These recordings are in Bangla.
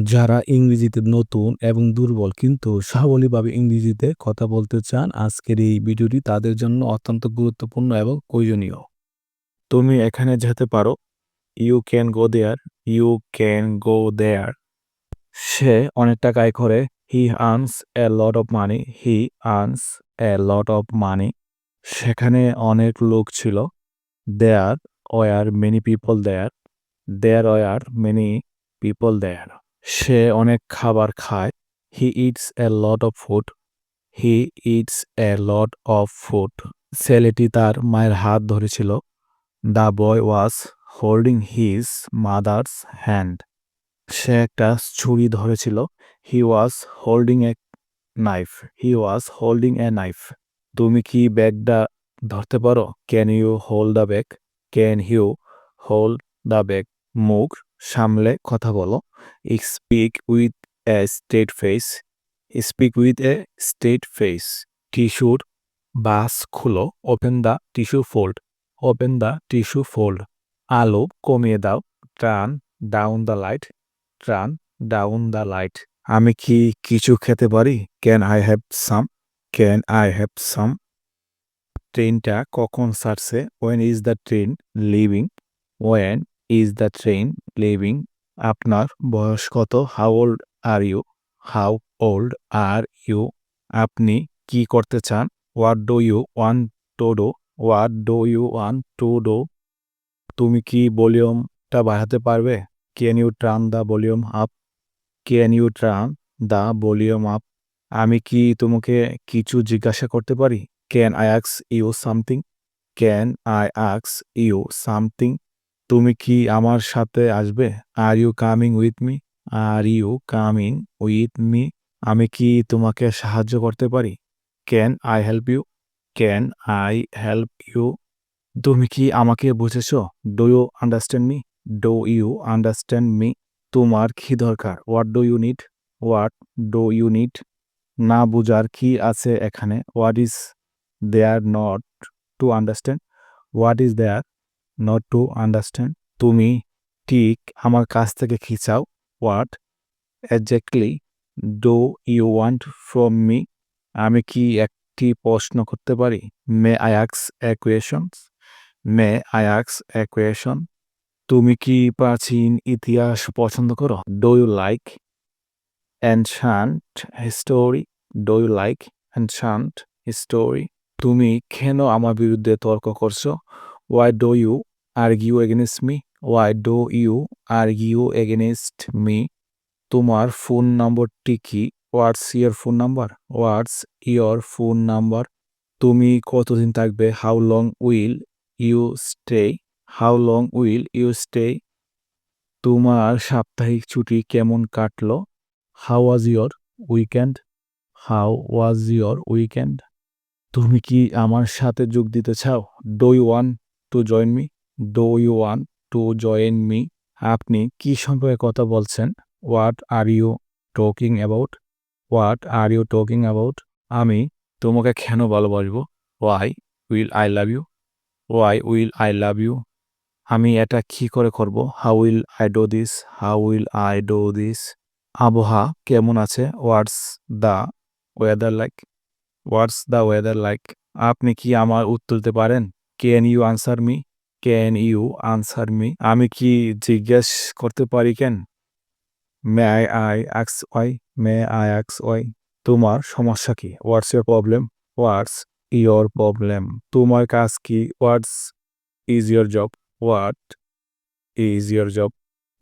যারা ইংরেজিতে নতুন এবং দুর্বল কিন্তু সাবলীলভাবে ইংরেজিতে কথা বলতে চান, আজকের এই ভিডিওটি তাদের জন্য অত্যন্ত গুরুত্বপূর্ণ এবং প্রয়োজনীয়। তুমি এখানে যেতে পারো। You can go there. You can go there. সে অনেক টাকা আয় করে। He earns a lot of money. He earns a lot of money. সেখানে অনেক লোক ছিল। There were many people there. There were many people there. সে অনেক খাবার খায়। He eats a lot of food. He eats a lot of food. ছেলেটি তার মায়ের হাত ধরেছিল। The boy was holding his mother's hand. সে একটা ছুরি ধরেছিল। He was holding a knife. He was holding a knife. তুমি কি ব্যাগটা ধরতে পারো? Can you hold the bag? Can you hold the bag? মুখ সামলে কথা বলো। Speak with a straight face. Speak with a straight face. টিস্যুর বাস খুলো। Open the tissue fold. Open the tissue fold. আলো কমিয়ে দাও। Turn down the light. Turn down the light. আমি কি কিছু খেতে পারি? Can I have some? Can I have some? ট্রেনটা কখন ছাড়ছে? When is the train leaving? When is the train leaving? আপনার বয়স কত? How old are you? How old are you? আপনি কি করতে চান? What do you want to do? What do you want to do? তুমি কি ভলিউমটা বাড়াতে পারবে? Can you turn the volume up? Can you turn the volume up? আমি কি তোমাকে কিছু জিজ্ঞাসা করতে পারি? Can I ask you something? Can I ask you something? তুমি কি আমার সাথে আসবে? Are you coming with me? Are you coming with me? আমি কি তোমাকে সাহায্য করতে পারি? Can I help you? Can I help you? তুমি কি আমাকে বুঝেছ? Do you understand me? Do you understand me? তোমার কি দরকার? What do you need? What do you need? না বুঝার কি আছে এখানে? What is there not to understand? What is there not to understand? তুমি ঠিক আমার কাছ থেকে কি চাও? What exactly do you want from me? আমি কি একটি প্রশ্ন করতে পারি? May I ask a question? May I ask a question? তুমি কি প্রাচীন ইতিহাস পছন্দ করো? Do you like ancient history? Do you like ancient history? তুমি কেন আমার বিরুদ্ধে তর্ক করছো? Why do you argue against me? Y do you argue against me? তোমার ফোন নম্বরটি কি? What's your phone number? What's your phone number? তুমি কতদিন থাকবে? How long will you stay? How long will you stay? তোমার সাপ্তাহিক ছুটি কেমন কাটলো? How was your weekend? How was your weekend? তুমি কি আমার সাথে যোগ দিতে চাও? Do you want to join me? Do you want to join me? আপনি কি সম্পর্কে কথা বলছেন? What are you talking about? What are you talking about? আমি তোমাকে কেন ভালোবাসবো? Why will I love you? Why will I love you? আমি এটা কি করে করব? How will I do this? How will I do this? আবহাওয়া কেমন আছে? What's the weather like? What's the weather like? আপনি কি আমার উত্তর দিতে পারেন? Can you answer me? Can you answer me? আমি কি জিজ্ঞেস করতে পারি কেন? May I ask why? May I ask why? তোমার সমস্যা কি? What's your problem? What's your problem? তোমার কাজ কি? What's is your job? What is your job?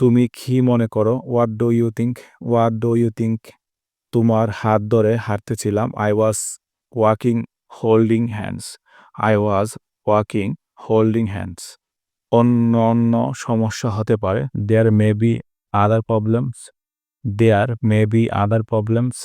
তুমি কি মনে করো? What do you think? What do you think? তোমার হাত ধরে হাঁটতেছিলাম। I was walking holding hands. I was walking holding hands. অন্য সমস্যা হতে পারে। There may be other problems. There may be other problems.